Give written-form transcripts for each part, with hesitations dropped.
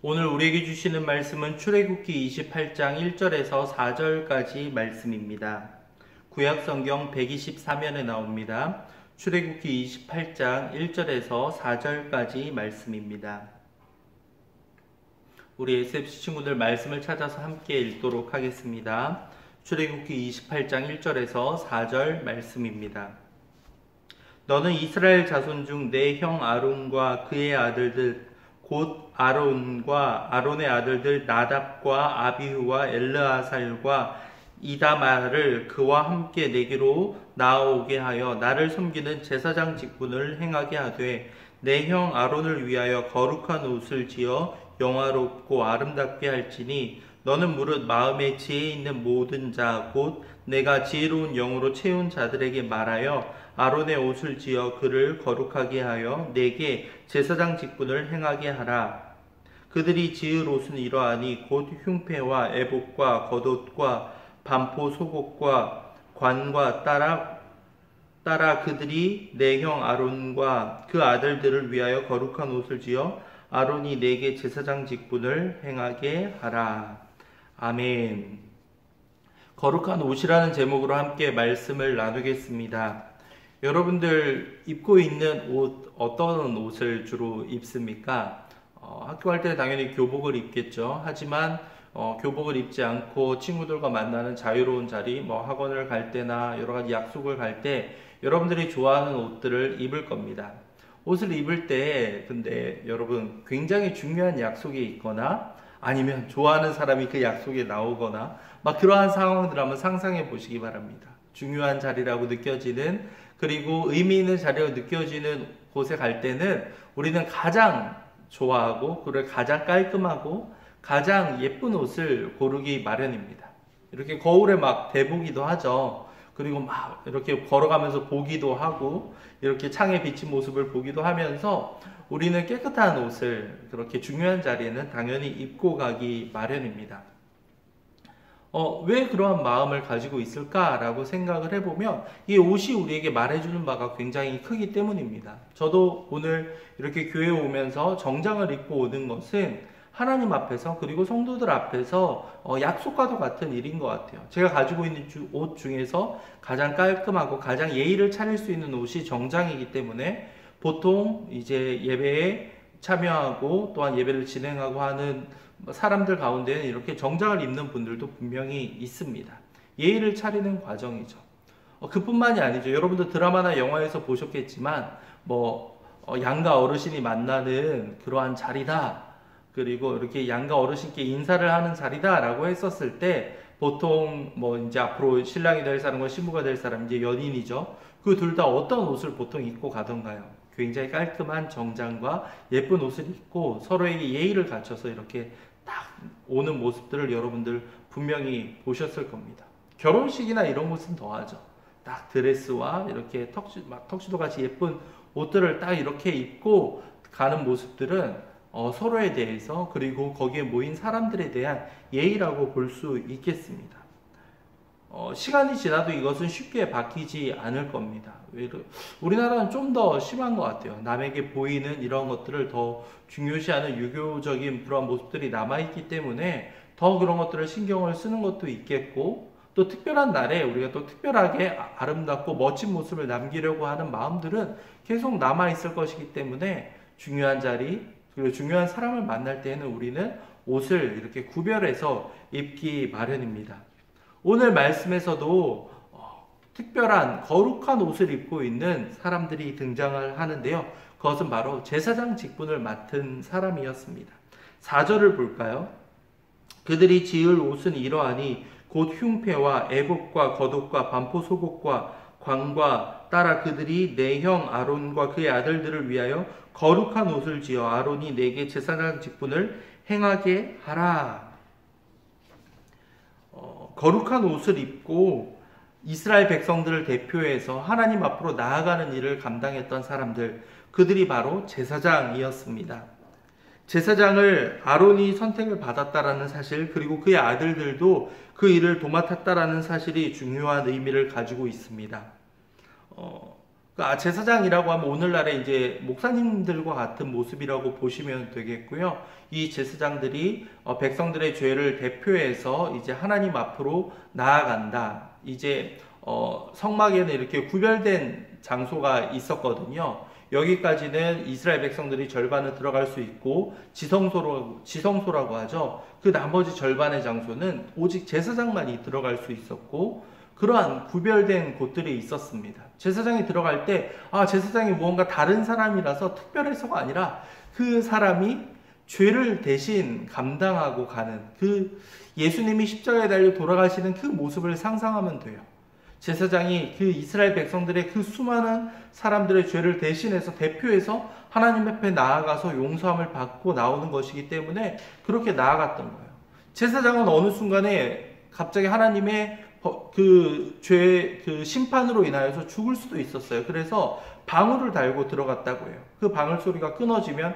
오늘 우리에게 주시는 말씀은 출애굽기 28장 1절에서 4절까지 말씀입니다. 구약성경 124면에 나옵니다. 출애굽기 28장 1절에서 4절까지 말씀입니다. 우리 SFC 친구들 말씀을 찾아서 함께 읽도록 하겠습니다. 출애굽기 28장 1절에서 4절 말씀입니다. 너는 이스라엘 자손 중 내 형 아론과 그의 아들들 곧 아론과 아론의 아들들 나답과 아비후와 엘르아살과 이다말을 그와 함께 내게로 나아오게 하여 나를 섬기는 제사장 직분을 행하게 하되 내 형 아론을 위하여 거룩한 옷을 지어 영화롭고 아름답게 할지니 너는 무릇 마음에 지혜 있는 모든 자 곧 내가 지혜로운 영으로 채운 자들에게 말하여 아론의 옷을 지어 그를 거룩하게 하여 내게 제사장 직분을 행하게 하라. 그들이 지을 옷은 이러하니 곧 흉패와 애복과 겉옷과 반포 속옷과 관과 따라 그들이 내 형 아론과 그 아들들을 위하여 거룩한 옷을 지어 아론이 내게 제사장 직분을 행하게 하라. 아멘. 거룩한 옷이라는 제목으로 함께 말씀을 나누겠습니다. 여러분들 입고 있는 옷, 어떤 옷을 주로 입습니까? 학교 갈 때 당연히 교복을 입겠죠. 하지만 교복을 입지 않고 친구들과 만나는 자유로운 자리, 학원을 갈 때나 여러 가지 약속을 갈 때 여러분들이 좋아하는 옷들을 입을 겁니다. 옷을 입을 때 근데 여러분 굉장히 중요한 약속이 있거나 아니면 좋아하는 사람이 그 약속에 나오거나 그러한 상황들 한번 상상해 보시기 바랍니다. 중요한 자리라고 느껴지는 그리고 의미 있는 자리라고 느껴지는 곳에 갈 때는 우리는 가장 좋아하고 그리고 가장 깔끔하고 가장 예쁜 옷을 고르기 마련입니다. 이렇게 거울에 대보기도 하죠. 그리고 이렇게 걸어가면서 보기도 하고 이렇게 창에 비친 모습을 보기도 하면서 우리는 깨끗한 옷을 그렇게 중요한 자리에는 당연히 입고 가기 마련입니다. 왜 그러한 마음을 가지고 있을까라고 생각을 해보면 이 옷이 우리에게 말해주는 바가 굉장히 크기 때문입니다. 저도 오늘 이렇게 교회에 오면서 정장을 입고 오는 것은 하나님 앞에서 그리고 성도들 앞에서 약속과도 같은 일인 것 같아요. 제가 가지고 있는 옷 중에서 가장 깔끔하고 가장 예의를 차릴 수 있는 옷이 정장이기 때문에 보통 이제 예배에 참여하고 또한 예배를 진행하고 하는 사람들 가운데는 이렇게 정장을 입는 분들도 분명히 있습니다. 예의를 차리는 과정이죠. 그뿐만이 아니죠. 여러분들 드라마나 영화에서 보셨겠지만 양가 어르신이 만나는 그러한 자리다. 그리고 이렇게 양가 어르신께 인사를 하는 자리다 라고 했었을 때 보통 이제 앞으로 신랑이 될 사람과 신부가 될 사람 이제 연인이죠. 그 둘 다 어떤 옷을 보통 입고 가던가요? 굉장히 깔끔한 정장과 예쁜 옷을 입고 서로에게 예의를 갖춰서 이렇게 딱 오는 모습들을 여러분들 분명히 보셨을 겁니다. 결혼식이나 이런 곳은 더하죠. 딱 드레스와 이렇게 턱시도 같이 예쁜 옷들을 딱 이렇게 입고 가는 모습들은 서로에 대해서 그리고 거기에 모인 사람들에 대한 예의라고 볼 수 있겠습니다. 시간이 지나도 이것은 쉽게 바뀌지 않을 겁니다. 우리나라는 좀 더 심한 것 같아요. 남에게 보이는 이런 것들을 더 중요시하는 유교적인 그런 모습들이 남아있기 때문에 더 그런 것들을 신경을 쓰는 것도 있겠고 또 특별한 날에 우리가 또 특별하게 아름답고 멋진 모습을 남기려고 하는 마음들은 계속 남아있을 것이기 때문에 중요한 자리 그리고 중요한 사람을 만날 때에는 우리는 옷을 이렇게 구별해서 입기 마련입니다. 오늘 말씀에서도 특별한 거룩한 옷을 입고 있는 사람들이 등장을 하는데요. 그것은 바로 제사장 직분을 맡은 사람이었습니다. 4절을 볼까요? 그들이 지을 옷은 이러하니 곧 흉패와 애복과 겉옷과 반포 속옷과 관과 따라 그들이 내 형 아론과 그의 아들들을 위하여 거룩한 옷을 지어 아론이 내게 제사장 직분을 행하게 하라. 거룩한 옷을 입고 이스라엘 백성들을 대표해서 하나님 앞으로 나아가는 일을 감당했던 사람들, 그들이 바로 제사장이었습니다. 제사장을 아론이 선택을 받았다라는 사실, 그리고 그의 아들들도 그 일을 도맡았다라는 사실이 중요한 의미를 가지고 있습니다. 그러니까 제사장이라고 하면 오늘날의 이제 목사님들과 같은 모습이라고 보시면 되겠고요. 이 제사장들이 백성들의 죄를 대표해서 이제 하나님 앞으로 나아간다. 이제 성막에는 이렇게 구별된 장소가 있었거든요. 여기까지는 이스라엘 백성들이 절반은 들어갈 수 있고 지성소라고 하죠. 그 나머지 절반의 장소는 오직 제사장만이 들어갈 수 있었고 그러한 구별된 곳들이 있었습니다. 제사장이 들어갈 때 제사장이 무언가 다른 사람이라서 특별해서가 아니라 그 사람이 죄를 대신 감당하고 가는 그 예수님이 십자가에 달려 돌아가시는 그 모습을 상상하면 돼요. 제사장이 그 이스라엘 백성들의 그 수많은 사람들의 죄를 대신해서 대표해서 하나님 앞에 나아가서 용서함을 받고 나오는 것이기 때문에 그렇게 나아갔던 거예요. 제사장은 어느 순간에 갑자기 하나님의 그 심판으로 인하여서 죽을 수도 있었어요. 그래서 방울을 달고 들어갔다고 해요. 그 방울 소리가 끊어지면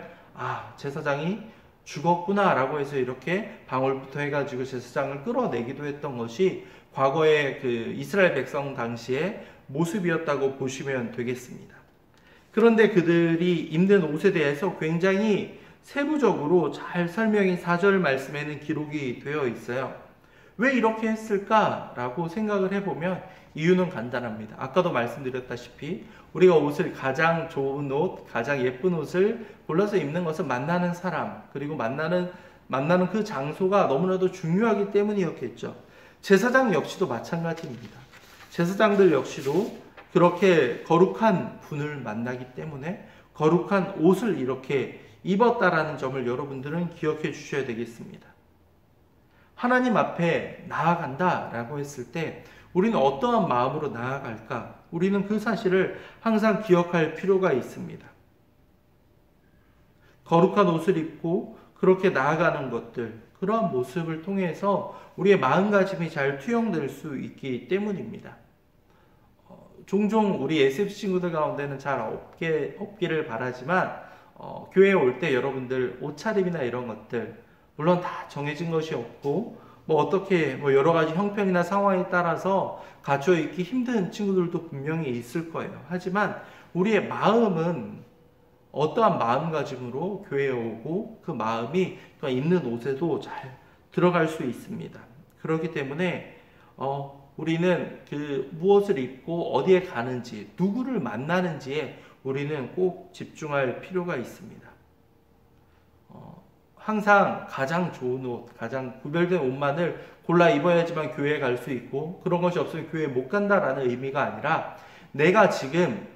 제사장이 죽었구나 라고 해서 이렇게 방울부터 해가지고 제사장을 끌어내기도 했던 것이 과거의 그 이스라엘 백성 당시의 모습이었다고 보시면 되겠습니다. 그런데 그들이 입는 옷에 대해서 굉장히 세부적으로 잘 설명이 4절 말씀에는 기록이 되어 있어요. 왜 이렇게 했을까라고 생각을 해보면 이유는 간단합니다. 아까도 말씀드렸다시피 우리가 옷을 가장 좋은 옷, 가장 예쁜 옷을 골라서 입는 것은 만나는 사람, 그리고 만나는 그 장소가 너무나도 중요하기 때문이었겠죠. 제사장 역시도 마찬가지입니다. 제사장들 역시도 그렇게 거룩한 분을 만나기 때문에 거룩한 옷을 이렇게 입었다라는 점을 여러분들은 기억해 주셔야 되겠습니다. 하나님 앞에 나아간다라고 했을 때 우리는 어떠한 마음으로 나아갈까? 우리는 그 사실을 항상 기억할 필요가 있습니다. 거룩한 옷을 입고 그렇게 나아가는 것들, 그러한 모습을 통해서 우리의 마음가짐이 잘 투영될 수 있기 때문입니다. 종종 우리 SF 친구들 가운데는 잘 없기를 바라지만 교회에 올 때 여러분들 옷차림이나 이런 것들 물론 다 정해진 것이 없고 어떻게 여러 가지 형편이나 상황에 따라서 갖춰 입기 힘든 친구들도 분명히 있을 거예요. 하지만 우리의 마음은 어떠한 마음가짐으로 교회에 오고 그 마음이 입는 옷에도 잘 들어갈 수 있습니다. 그렇기 때문에 우리는 그 무엇을 입고 어디에 가는지, 누구를 만나는지에 우리는 꼭 집중할 필요가 있습니다. 항상 가장 좋은 옷, 가장 구별된 옷만을 골라 입어야지만 교회에 갈 수 있고 그런 것이 없으면 교회에 못 간다라는 의미가 아니라 내가 지금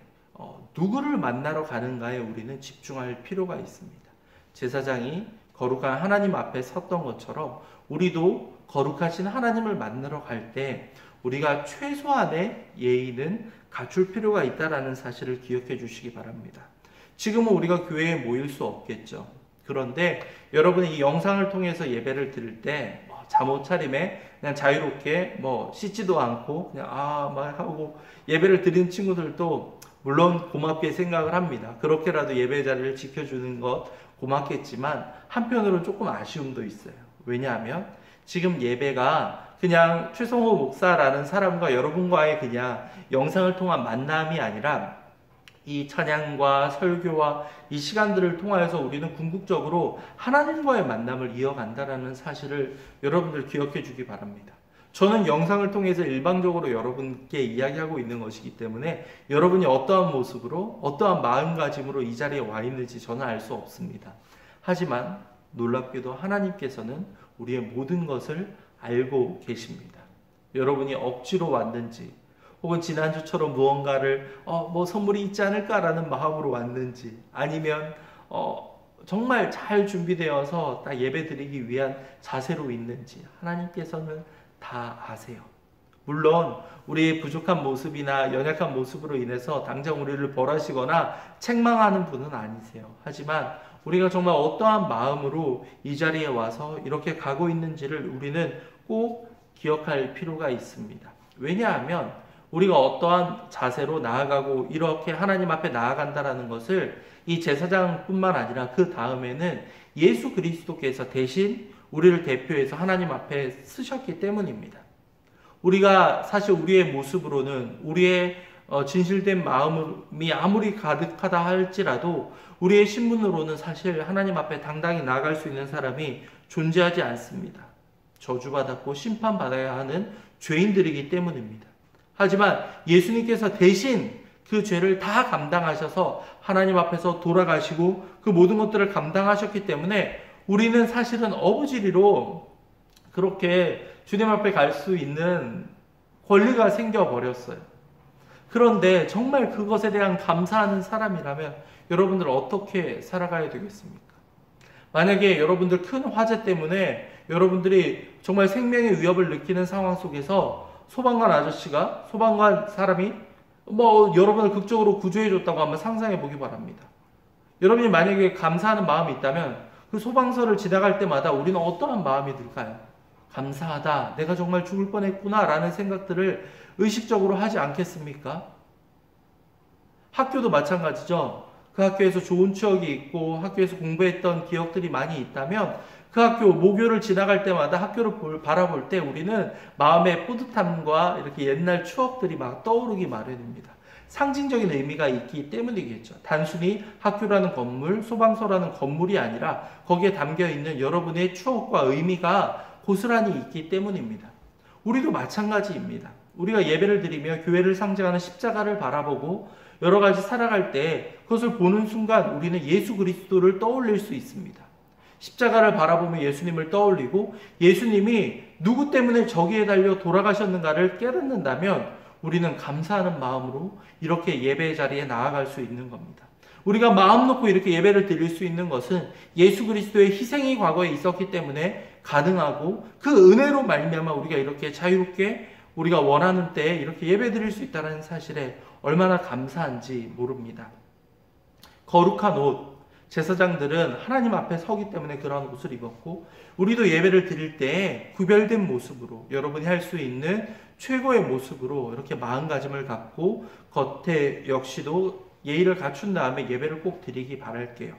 누구를 만나러 가는가에 우리는 집중할 필요가 있습니다. 제사장이 거룩한 하나님 앞에 섰던 것처럼 우리도 거룩하신 하나님을 만나러 갈 때 우리가 최소한의 예의는 갖출 필요가 있다는 사실을 기억해 주시기 바랍니다. 지금은 우리가 교회에 모일 수 없겠죠. 그런데 여러분이 이 영상을 통해서 예배를 드릴 때 잠옷 차림에 그냥 자유롭게 씻지도 않고 그냥 막 하고 예배를 드리는 친구들도 물론 고맙게 생각을 합니다. 그렇게라도 예배 자리를 지켜주는 것 고맙겠지만 한편으로는 조금 아쉬움도 있어요. 왜냐하면 지금 예배가 그냥 최성호 목사라는 사람과 여러분과의 그냥 영상을 통한 만남이 아니라 이 찬양과 설교와 이 시간들을 통하여서 우리는 궁극적으로 하나님과의 만남을 이어간다는 사실을 여러분들 기억해 주기 바랍니다. 저는 영상을 통해서 일방적으로 여러분께 이야기하고 있는 것이기 때문에 여러분이 어떠한 모습으로 어떠한 마음가짐으로 이 자리에 와 있는지 저는 알 수 없습니다. 하지만 놀랍게도 하나님께서는 우리의 모든 것을 알고 계십니다. 여러분이 억지로 왔는지 혹은 지난주처럼 무언가를 선물이 있지 않을까라는 마음으로 왔는지 아니면 정말 잘 준비되어서 딱 예배 드리기 위한 자세로 있는지 하나님께서는 다 아세요. 물론 우리의 부족한 모습이나 연약한 모습으로 인해서 당장 우리를 벌하시거나 책망하는 분은 아니세요. 하지만 우리가 정말 어떠한 마음으로 이 자리에 와서 이렇게 가고 있는지를 우리는 꼭 기억할 필요가 있습니다. 왜냐하면 우리가 어떠한 자세로 나아가고 이렇게 하나님 앞에 나아간다라는 것을 이 제사장뿐만 아니라 그 다음에는 예수 그리스도께서 대신 우리를 대표해서 하나님 앞에 쓰셨기 때문입니다. 우리가 사실 우리의 모습으로는 우리의 진실된 마음이 아무리 가득하다 할지라도 우리의 신분으로는 사실 하나님 앞에 당당히 나아갈 수 있는 사람이 존재하지 않습니다. 저주받았고 심판받아야 하는 죄인들이기 때문입니다. 하지만 예수님께서 대신 그 죄를 다 감당하셔서 하나님 앞에서 돌아가시고 그 모든 것들을 감당하셨기 때문에 우리는 사실은 어부지리로 그렇게 주님 앞에 갈 수 있는 권리가 생겨버렸어요. 그런데 정말 그것에 대한 감사하는 사람이라면 여러분들 어떻게 살아가야 되겠습니까? 만약에 여러분들 큰 화재 때문에 여러분들이 정말 생명의 위협을 느끼는 상황 속에서 소방관 사람이 여러분을 극적으로 구조해줬다고 한번 상상해 보기 바랍니다. 여러분이 만약에 감사하는 마음이 있다면 그 소방서를 지나갈 때마다 우리는 어떠한 마음이 들까요? 감사하다. 내가 정말 죽을 뻔했구나 라는 생각들을 의식적으로 하지 않겠습니까? 학교도 마찬가지죠. 그 학교에서 좋은 추억이 있고 학교에서 공부했던 기억들이 많이 있다면 그 학교 모교를 지나갈 때마다 학교를 바라볼 때 우리는 마음의 뿌듯함과 이렇게 옛날 추억들이 막 떠오르기 마련입니다. 상징적인 의미가 있기 때문이겠죠. 단순히 학교라는 건물, 소방서라는 건물이 아니라 거기에 담겨있는 여러분의 추억과 의미가 고스란히 있기 때문입니다. 우리도 마찬가지입니다. 우리가 예배를 드리며 교회를 상징하는 십자가를 바라보고 여러 가지 살아갈 때 그것을 보는 순간 우리는 예수 그리스도를 떠올릴 수 있습니다. 십자가를 바라보며 예수님을 떠올리고 예수님이 누구 때문에 저기에 달려 돌아가셨는가를 깨닫는다면 우리는 감사하는 마음으로 이렇게 예배 자리에 나아갈 수 있는 겁니다. 우리가 마음 놓고 이렇게 예배를 드릴 수 있는 것은 예수 그리스도의 희생이 과거에 있었기 때문에 가능하고 그 은혜로 말미암아 우리가 이렇게 자유롭게 우리가 원하는 때에 이렇게 예배 드릴 수 있다는 사실에 얼마나 감사한지 모릅니다. 거룩한 옷, 제사장들은 하나님 앞에 서기 때문에 그런 옷을 입었고 우리도 예배를 드릴 때 구별된 모습으로 여러분이 할 수 있는 최고의 모습으로 이렇게 마음가짐을 갖고 겉에 역시도 예의를 갖춘 다음에 예배를 꼭 드리기 바랄게요.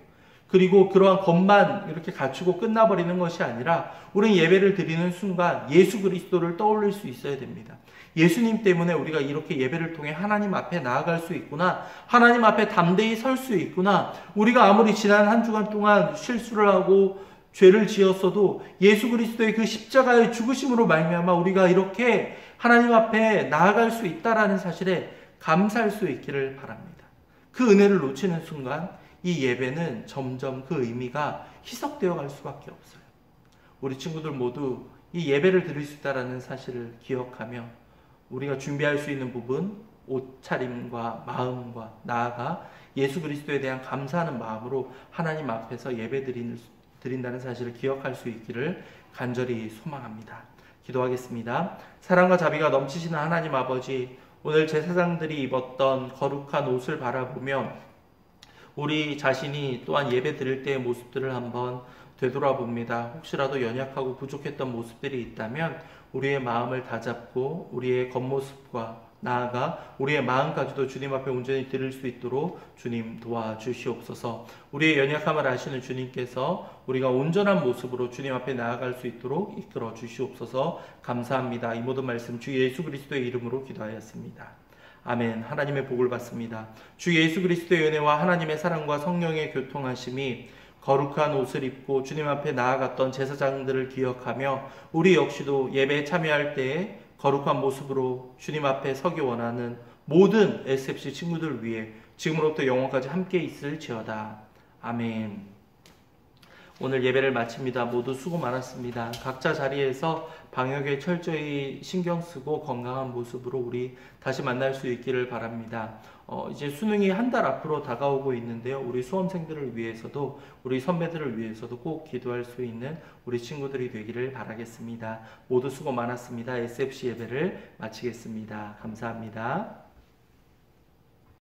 그리고 그러한 것만 이렇게 갖추고 끝나버리는 것이 아니라 우리는 예배를 드리는 순간 예수 그리스도를 떠올릴 수 있어야 됩니다. 예수님 때문에 우리가 이렇게 예배를 통해 하나님 앞에 나아갈 수 있구나. 하나님 앞에 담대히 설 수 있구나. 우리가 아무리 지난 한 주간 동안 실수를 하고 죄를 지었어도 예수 그리스도의 그 십자가의 죽으심으로 말미암아 우리가 이렇게 하나님 앞에 나아갈 수 있다라는 사실에 감사할 수 있기를 바랍니다. 그 은혜를 놓치는 순간 이 예배는 점점 그 의미가 희석되어 갈 수밖에 없어요. 우리 친구들 모두 이 예배를 드릴 수 있다는 사실을 기억하며 우리가 준비할 수 있는 부분, 옷차림과 마음과 나아가 예수 그리스도에 대한 감사하는 마음으로 하나님 앞에서 예배 드린다는 사실을 기억할 수 있기를 간절히 소망합니다. 기도하겠습니다. 사랑과 자비가 넘치시는 하나님 아버지, 오늘 제사장들이 입었던 거룩한 옷을 바라보며 우리 자신이 또한 예배 드릴 때의 모습들을 한번 되돌아봅니다. 혹시라도 연약하고 부족했던 모습들이 있다면 우리의 마음을 다잡고 우리의 겉모습과 나아가 우리의 마음까지도 주님 앞에 온전히 드릴 수 있도록 주님 도와주시옵소서. 우리의 연약함을 아시는 주님께서 우리가 온전한 모습으로 주님 앞에 나아갈 수 있도록 이끌어 주시옵소서. 감사합니다. 이 모든 말씀 주 예수 그리스도의 이름으로 기도하였습니다. 아멘. 하나님의 복을 받습니다. 주 예수 그리스도의 은혜와 하나님의 사랑과 성령의 교통하심이 거룩한 옷을 입고 주님 앞에 나아갔던 제사장들을 기억하며 우리 역시도 예배에 참여할 때에 거룩한 모습으로 주님 앞에 서기 원하는 모든 SFC 친구들 위해 지금으로부터 영원까지 함께 있을지어다. 아멘. 오늘 예배를 마칩니다. 모두 수고 많았습니다. 각자 자리에서 방역에 철저히 신경 쓰고 건강한 모습으로 우리 다시 만날 수 있기를 바랍니다. 이제 수능이 한 달 앞으로 다가오고 있는데요. 우리 수험생들을 위해서도 우리 선배들을 위해서도 꼭 기도할 수 있는 우리 친구들이 되기를 바라겠습니다. 모두 수고 많았습니다. SFC 예배를 마치겠습니다. 감사합니다.